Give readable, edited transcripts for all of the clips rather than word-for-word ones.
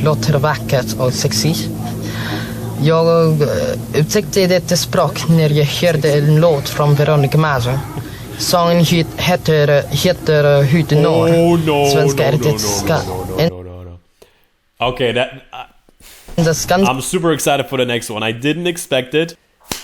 låter vackert och sexigt. Jag upptäckte detta språk när jag hörde en låt från Veronica Maggio. Sången heter Hur når. Svenska är det Okay, I'm super excited for the next one. I didn't expect it.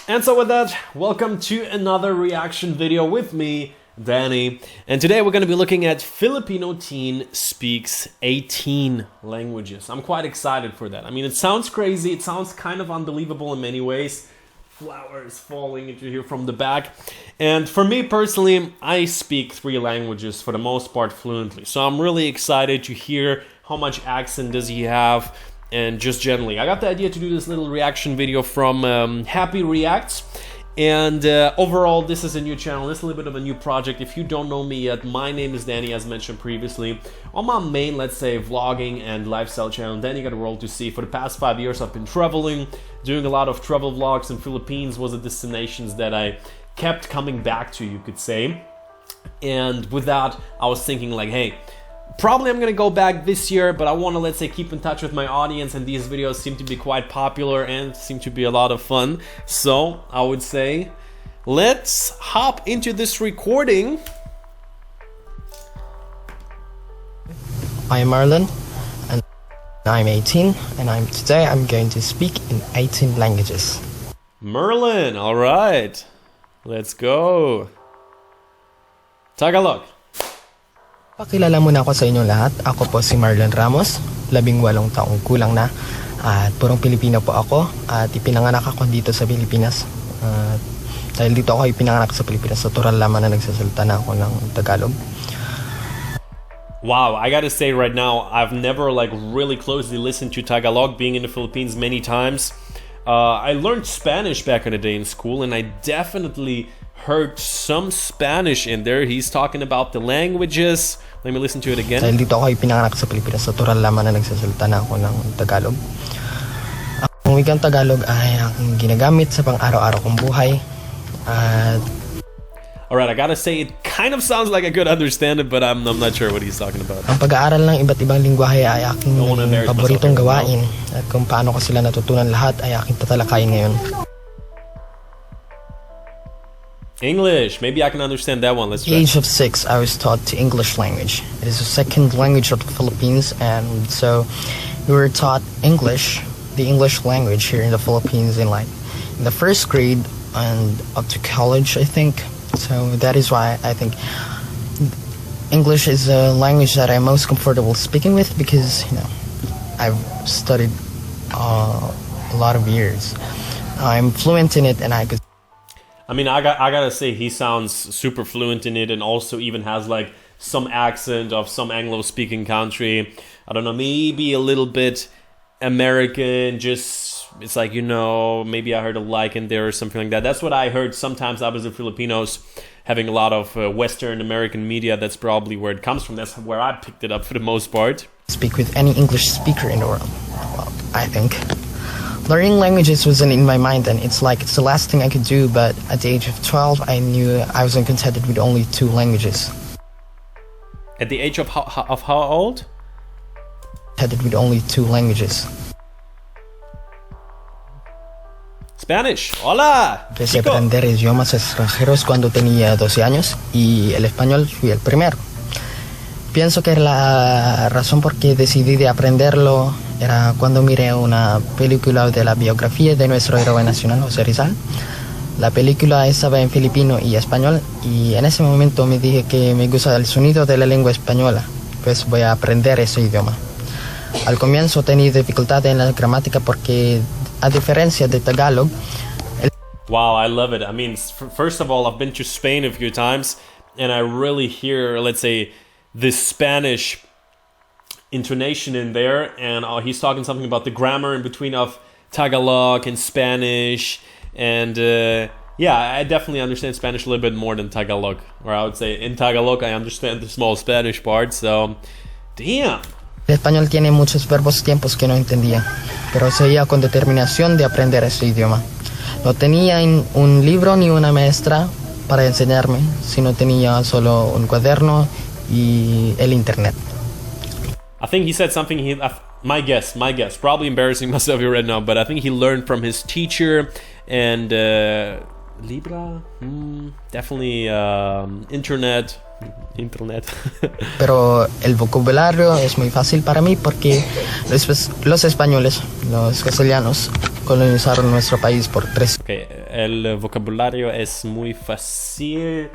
And so with that, welcome to another reaction video with me, Danny. And today we're going to be looking at Filipino teen speaks 18 languages. I'm quite excited for that. I mean, it sounds crazy. It sounds kind of unbelievable in many ways. Flowers falling into here from the back. And for me personally, I speak 3 languages for the most part fluently. So I'm really excited to hear how much accent does he have, and just generally. I got the idea to do this little reaction video from Happy Reacts. And overall, this is a new channel. This is a little bit of a new project. If you don't know me yet, my name is Danny, as mentioned previously. On my main, let's say, vlogging and lifestyle channel, Danny Got a World to See. For the past 5 years, I've been traveling, doing a lot of travel vlogs, and Philippines was a destinations that I kept coming back to, you could say. And with that, I was thinking like, hey, probably I'm gonna go back this year, but I want to, let's say, keep in touch with my audience, and these videos seem to be quite popular and seem to be a lot of fun. So I would say let's hop into this recording. I'm Marlon, and I'm 18, and today I'm going to speak in 18 languages. Merlin, all right, let's go. Tagalog. Pakilala muna ako sa inyong lahat. Ako po si Marlon Ramos, 18 taong gulang na, at purong Pilipino po ako, at ipinanganak ako dito sa Pilipinas. Dahil dito ako ipinanganak sa Pilipinas, natural lamang na nagsasalita na ako ng Tagalog. Wow, I gotta say right now, I've never like really closely listened to Tagalog, being in the Philippines many times. I learned Spanish back in the day in school, and I definitely heard some Spanish in there. He's talking about the languages. Let me listen to it again. Dahil dito ako ipinanganak sa Pilipinas, natural lamang na nagsasalita na ako ng Tagalog. Ang wikang Tagalog ay aking ginagamit sa pang-araw-araw kong buhay. Alright, I gotta say, it kind of sounds like I could understand it, but I'm not sure what he's talking about. Ang pag-aaral ng iba't ibang lingwahe ay aking paboritong gawain. At kung paano ko sila natutunan lahat ay aking tatalakayin ngayon. English, maybe I can understand that one. Let's try. At the age of 6, I was taught the English language. It is the second language of the Philippines, and so we were taught English, the English language here in the Philippines in the first grade and up to college, I think. So that is why I think English is a language that I'm most comfortable speaking with, because I've studied a lot of years. I'm fluent in it, and I gotta say, he sounds super fluent in it, and also even has like some accent of some Anglo-speaking country. I don't know, maybe a little bit American, just, it's like, maybe I heard a like in there or something like that. That's what I heard sometimes opposite Filipinos having a lot of Western American media. That's probably where it comes from. That's where I picked it up for the most part. Speak with any English speaker in the world, well, I think. Learning languages wasn't in my mind, and it's the last thing I could do, but at the age of 12, I knew I wasn't contented with only 2 languages. At the age of how old? Contented with only 2 languages. Spanish. Hola. Empecé a aprender idiomas extranjeros cuando tenía 12 años, y el español fui el primero. Pienso que la razón por qué decidí de aprenderlo era cuando miré una película de la biografía de nuestro héroe nacional, José Rizal. La película estaba en filipino y español, y en ese momento me dije que me gusta el sonido de la lengua española, pues voy a aprender ese idioma. Al comienzo tenía dificultad en la gramática porque, a diferencia de Tagalog... Wow, I love it. I mean, first of all, I've been to Spain a few times, and I really hear, let's say, this Spanish intonation in there, and he's talking something about the grammar in between of Tagalog and Spanish, and yeah, I definitely understand Spanish a little bit more than Tagalog, or I would say in Tagalog I understand the small Spanish part, so damn. El español tiene muchos verbos tiempos que no entendía, pero seguía con determinación de aprender ese idioma. No tenía un libro ni una maestra para enseñarme, sino tenía solo un cuaderno y el internet. I think he said something, My guess, probably embarrassing myself here right now, but I think he learned from his teacher and Libra, definitely internet. Pero el vocabulario es muy fácil para mí porque los españoles, los castellanos, colonizaron nuestro país por 3. Okay, el vocabulario es muy fácil.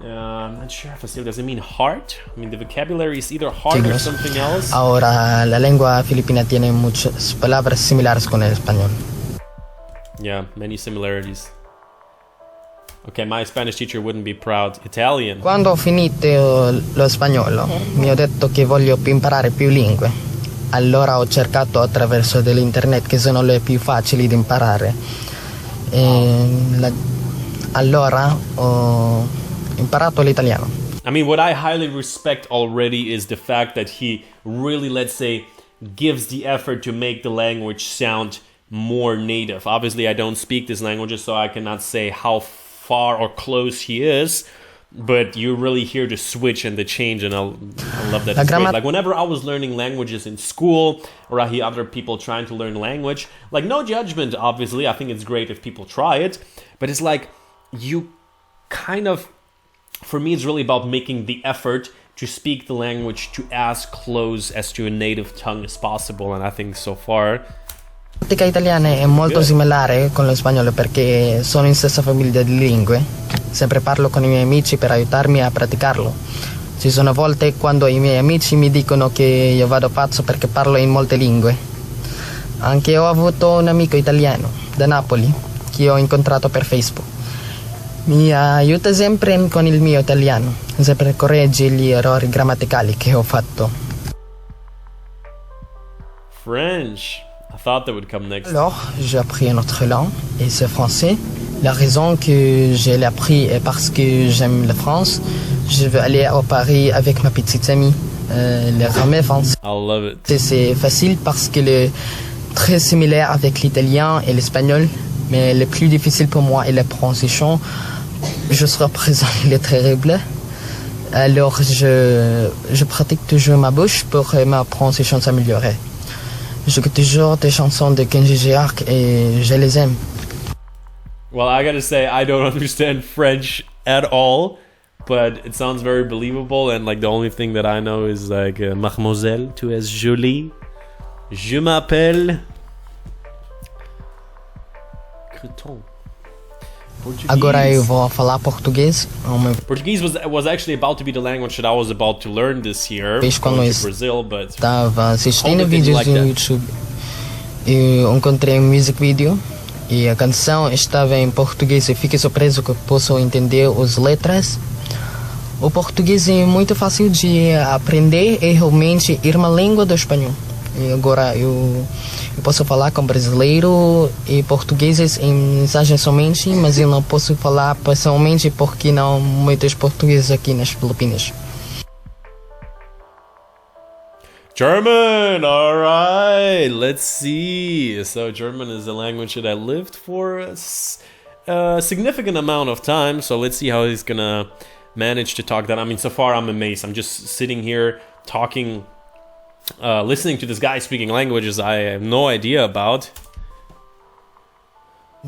I'm not sure fácil. Does it mean hard? I mean, the vocabulary is either hard or something else. Ahora, la lengua filipina tiene muchas palabras similares con el español. Yeah, many similarities. Okay, my Spanish teacher wouldn't be proud. Italian. Quando ho finito lo spagnolo, mi ho detto che voglio imparare più lingue. Allora ho cercato attraverso dell'internet che sono le più facili da imparare. Allora ho imparato l'italiano. I mean, what I highly respect already is the fact that he really, let's say, gives the effort to make the language sound more native. Obviously, I don't speak these languages, so I cannot say how far or close he is, but you really hear the switch and the change, and I love that. It's great. Like whenever I was learning languages in school, or I hear other people trying to learn language, like no judgment, obviously, I think it's great if people try it, but it's like you kind of, for me, it's really about making the effort to speak the language to as close as to a native tongue as possible, and I think so far La pratica italiana è molto similare con lo spagnolo perché sono in stessa famiglia di lingue. Sempre parlo con i miei amici per aiutarmi a praticarlo. Ci sono volte quando i miei amici mi dicono che io vado pazzo perché parlo in molte lingue. Anche ho avuto un amico italiano da Napoli che ho incontrato per Facebook. Mi aiuta sempre con il mio italiano, sempre corregge gli errori grammaticali che ho fatto. French. I thought that would come next. Alors, j'ai appris une autre langue, et c'est français. La raison que je l'ai appris est parce que j'aime la France. Je veux aller à Paris avec ma petite amie, le ramais français. I love it. C'est facile parce que est très similaire avec l'italien et l'espagnol, mais le plus difficile pour moi est la prononciation. Jusqu'à présent, il est terrible. Alors, je pratique toujours ma bouche pour que ma prononciation s'améliorer. J'écoute toujours des chansons de Kenji Girac et je les aime. Well, I gotta say, I don't understand French at all, but it sounds very believable, and like the only thing that I know is like Mademoiselle, tu es jolie. Je m'appelle Creton. Portuguese. Agora eu vou falar português. Portuguese was actually about to be the language that I was about to learn this year. Quando eu Brazil, but estava assistindo vídeos no YouTube, eu encontrei um music video e a canção estava em português e fiquei surpreso que posso entender as letras. O português é muito fácil de aprender e realmente é uma língua do espanhol. E agora eu posso falar com brasileiro e portugueses em mensagens somente, mas eu não posso falar pessoalmente porque não muitos portugueses aqui nas Filipinas. German, all right, let's see. So German is a language that I lived for a significant amount of time, so let's see how he's gonna manage to talk that. I mean, so far I'm amazed. I'm just sitting here talking, listening to this guy speaking languages I have no idea about.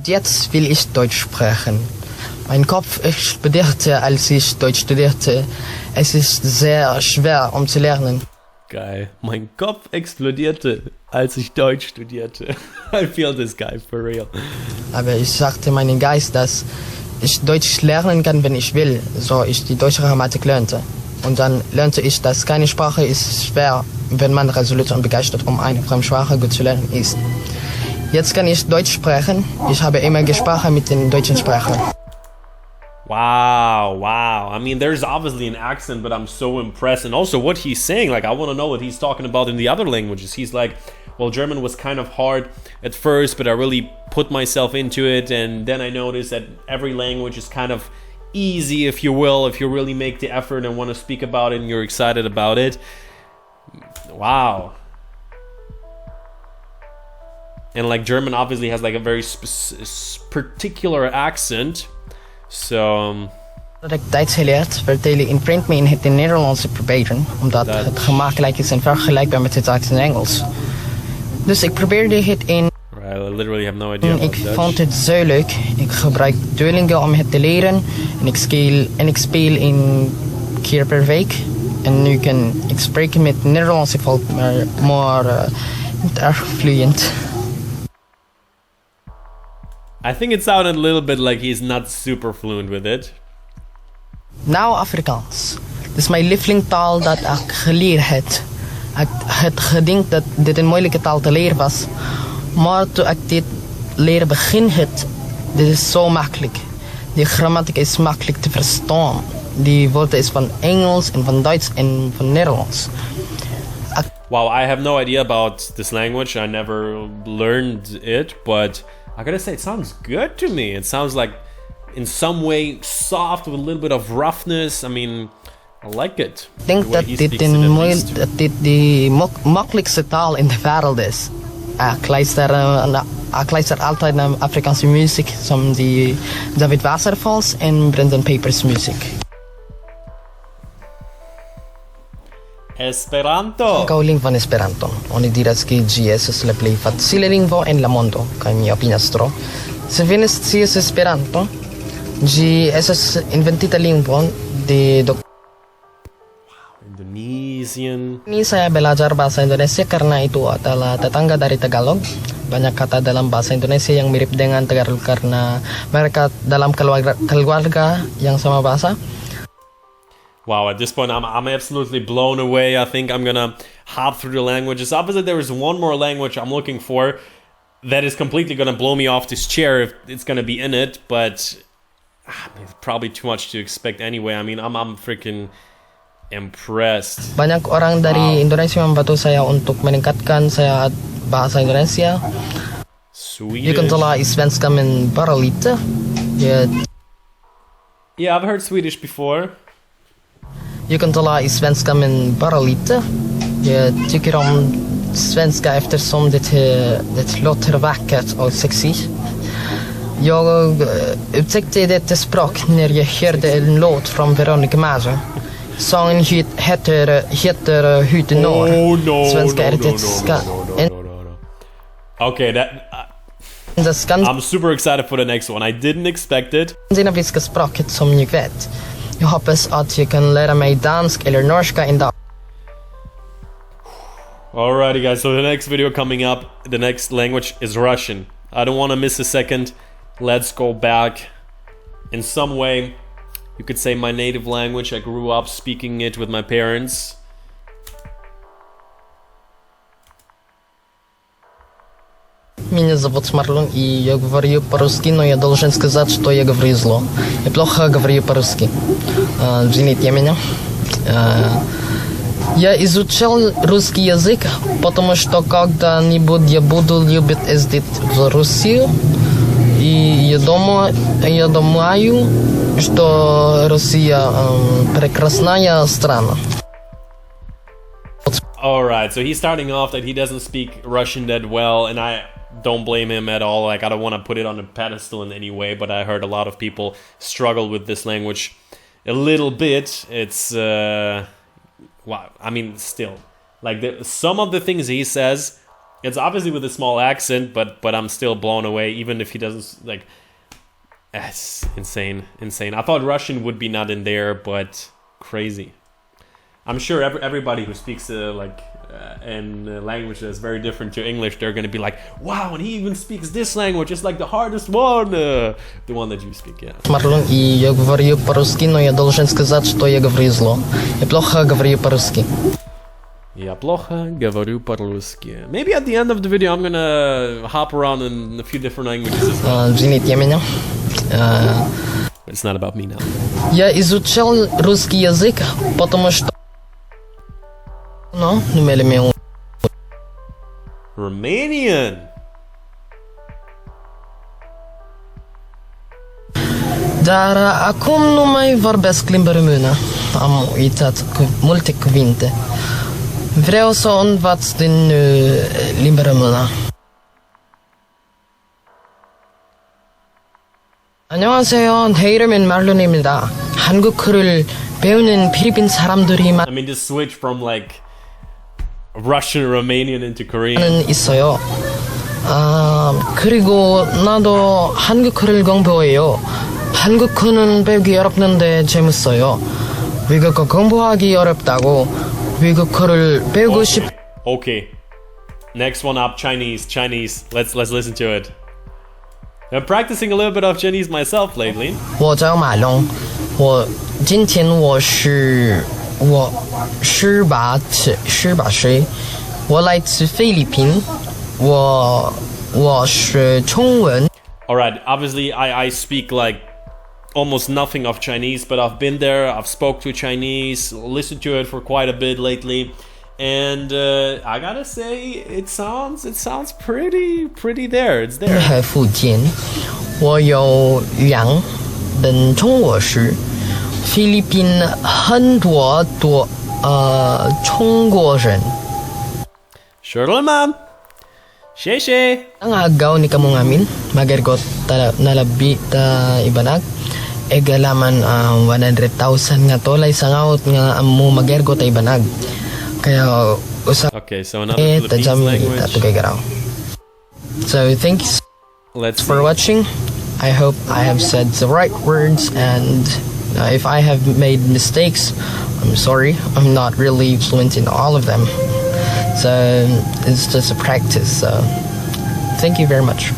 Jetzt will ich Deutsch sprechen. Mein Kopf explodierte, als ich Deutsch studierte. Es ist sehr schwer, zu lernen. Geil. Mein Kopf explodierte, als ich Deutsch studierte. I feel this guy for real. Aber ich sagte meinem Geist, dass ich Deutsch lernen kann, wenn ich will, so ich die deutsche Grammatik lernte. Und dann lernte ich, dass keine Sprache ist schwer, wenn man resolut und begeistert, eine Fremdsprache gut zu lernen ist. Jetzt kann ich Deutsch sprechen. Ich habe immer gesprochen mit den deutschen Sprechern. Wow. I mean, there's obviously an accent, but I'm so impressed. And also what he's saying, like, I want to know what he's talking about in the other languages. He's like, well, German was kind of hard at first, but I really put myself into it. And then I noticed that every language is kind of easy, if you will, if you really make the effort and want to speak about it and you're excited about it. Wow. And like German obviously has like a very particular accent. So Dat ik Duits geleerd, vertelde in print me in het Nederlands te proberen, omdat het gemakkelijk is en vergelijkbaar met het Duits en Engels. Dus ik probeerde het in. Right, I literally have no idea about Ik Dutch. vond het zo leuk. Ik gebruik Duolingo om het te leren. En ik speel een keer per week. En nu kan ik spreken met Nederlandse volk, maar niet erg vloeiend. I think it sounded a little bit like he's not super fluent with it. Nou, Afrikaans. Het is mijn lievelingstaal dat ik geleerd heb. Ik had gedacht dat dit een moeilijke taal te leren was. Maar toen ik dit leren begin had, dit is zo makkelijk. Die grammatica is makkelijk te verstaan. Die woorden is van Engels en van Duits en van Nederlands. Wow, I have no idea about this language. I never learned it, but I gotta say, it sounds good to me. It sounds like, in some way, soft with a little bit of roughness. I mean, I like it. Ik denk dat dit de makkelijkste taal in de wereld is. Ik luister altijd naar Afrikaanse muziek, zoals die David Wasserfalls en Brendan Papers muziek. Esperanto. Kauling van Esperanto. Oni diras que ĝi estas la plej facila lingvo en la mondo, kaj mi opinias tro. Se vi ne scias Esperanto, ĝi estas inventita lingvo de Indonesian. Ini saya belajar bahasa Indonesia karena itu adalah tetangga dari Tagalog. Banyak kata dalam bahasa Indonesia yang mirip dengan Tagalog karena mereka dalam keluarga yang sama bahasa. Wow, at this point I'm absolutely blown away. I think I'm gonna hop through the languages. Obviously there is one more language I'm looking for that is completely gonna blow me off this chair if it's gonna be in it, but it's probably too much to expect anyway. I mean, I'm freaking impressed. Banyak orang dari Indonesia membantu saya untuk meningkatkan saya bahasa Indonesia. Swedish. Je kunt tala i svenska men bara lite. Yeah, I've heard Swedish before. Je kunt tala i svenska men bara lite. Jag tycker om svenska eftersom det låter vackert och sexigt. Jag upptäckte detta språk när jag hörde en låt från Veronica Maggio. Sången heter Hute Norr. Svenska är det Okay, I'm super excited for the next one. I didn't expect it. Skandinaviska språket som jag vet. Jag hoppas att jag kan lära mig dansk eller norska en dag. Alrighty guys, so the next video coming up, the next language is Russian. I don't want to miss a second. Let's go back. In some way, you could say my native language. I grew up speaking it with my parents. Меня зовут Marlon и я говорю по-русски, но я должен сказать, что я говорю зло. Я плохо говорю по-русски. Извините меня. Я изучал русский язык, потому что когда-нибудь я буду любить ездить в Россию. И я думаю, что Россия прекрасная страна. Alright, so he's starting off that he doesn't speak Russian that well, and I don't blame him at all. Like, I don't want to put it on a pedestal in any way, but I heard a lot of people struggle with this language a little bit. It's, wow, I mean, still. Like, some of the things he says, it's obviously with a small accent, but I'm still blown away, even if he doesn't, like, it's insane. I thought Russian would be not in there, but crazy. I'm sure everybody who speaks in language that's very different to English, they're going to be like, wow, and he even speaks this language. It's like the hardest one. The one that you speak, yeah. Marlon, и я говорю по-русски, но я должен сказать, что я говорю зло. Я плохо говорю по-русски. Я плохо говорю по-русски. Maybe at the end of the video, I'm going to hop around in a few different languages as well. Извините меня. It's not about me now. Я изучал русский язык, потому что Romanian. Dar acum nu mai vorbesc limba română. Am uitat multe cuvinte. Vreau să învăț din limba română. 안녕하세요. 내 이름은 말론입니다. 한국어를 배우는 필리핀 사람들이 I mean, this switch from like Russian, Romanian into Korean. 있어요. 그리고 나도 한국어를 공부해요. 한국어는 배우기 어렵는데 재밌어요. 외국어 공부하기 어렵다고 외국어를 배우고 싶. Okay. Next one up, Chinese. Let's listen to it. I'm practicing a little bit of Chinese myself lately. 我叫马龙，今天我18岁，我来自菲律宾，我学中文。Alright, obviously I speak like almost nothing of Chinese, but I've been there, I've spoke to Chinese, listened to it for quite a bit lately. And I gotta say, it sounds pretty there. It's there. 在福建，我有2门中文书。菲律宾很多中国人。Sure, ma'am. 谢谢. Ang agaw ni kamong amin, magergot nalabi ta ibanag. Egalaman 100,000 nga tolay sangaut nga amo magergot ta ibanag. Kaya okay, so another Philippines language. So thanks for watching. I hope I have said the right words, and if I have made mistakes, I'm sorry. I'm not really fluent in all of them, so it's just a practice. So thank you very much.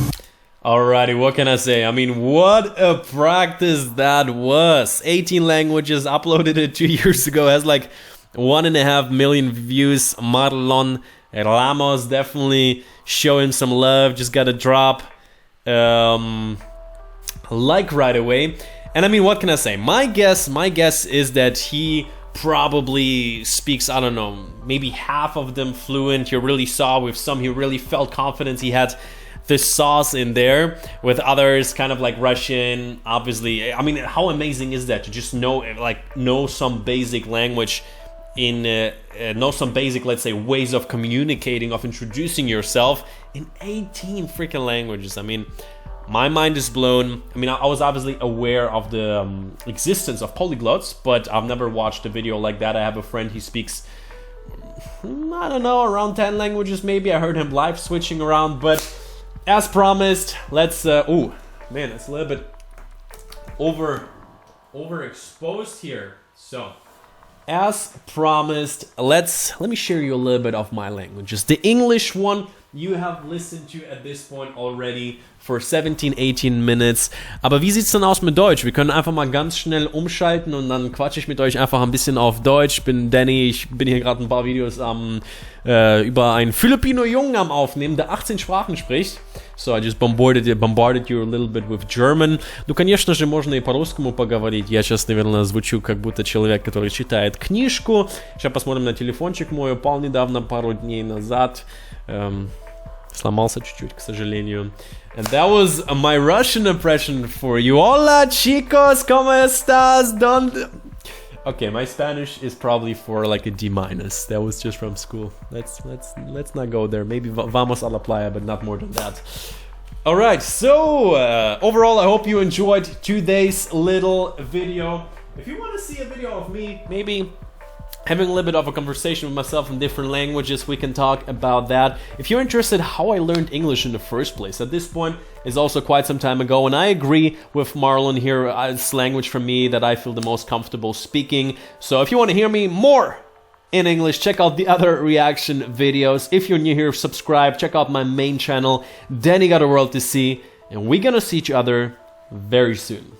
Alrighty, what can I say? I mean, what a practice that was. 18 languages, uploaded it 2 years ago, has like 1.5 million views. Marlon Ramos, definitely show him some love. Just gotta drop like right away. And I mean, what can I say? My guess is that he probably speaks, I don't know, maybe half of them fluent. You really saw with some, he really felt confidence. He had this sauce in there. With others, kind of like Russian, obviously. I mean, how amazing is that to just know some basic language, know some basic, let's say, ways of communicating, of introducing yourself in 18 freaking languages. I mean, my mind is blown. I mean, I was obviously aware of the existence of polyglots, but I've never watched a video like that. I have a friend, he speaks, I don't know, around 10 languages maybe. I heard him live switching around, but as promised, let's oh man, it's a little bit overexposed here. So as promised, let me share you a little bit of my languages. The English one you have listened to at this point already for 17, 18 minutes. Aber wie sieht's denn aus mit Deutsch? Wir können einfach mal ganz schnell umschalten und dann quatsche ich mit euch einfach ein bisschen auf Deutsch. Ich bin Danny, ich bin hier gerade ein paar Videos über einen Filipino-Jungen am Aufnehmen, der 18 Sprachen spricht. So I just bombarded you a little bit with German. Ну, конечно же, можно и по-русскому поговорить. Я сейчас, наверное, звучу как будто человек, который читает книжку. Сейчас посмотрим на телефончик мой. Упал недавно, пару дней назад. Сломался чуть-чуть, к сожалению. And that was my Russian impression for you. Hola, chicos, ¿cómo estás? Okay, my Spanish is probably for like a D-. That was just from school. Let's not go there. Maybe vamos a la playa, but not more than that. All right, so overall, I hope you enjoyed today's little video. If you want to see a video of me, maybe having a little bit of a conversation with myself in different languages, we can talk about that. If you're interested how I learned English in the first place, at this point is also quite some time ago, and I agree with Marlon here, it's language for me that I feel the most comfortable speaking. So if you want to hear me more in English, check out the other reaction videos. If you're new here, subscribe, check out my main channel, Danny Got a World to See, and we're gonna see each other very soon.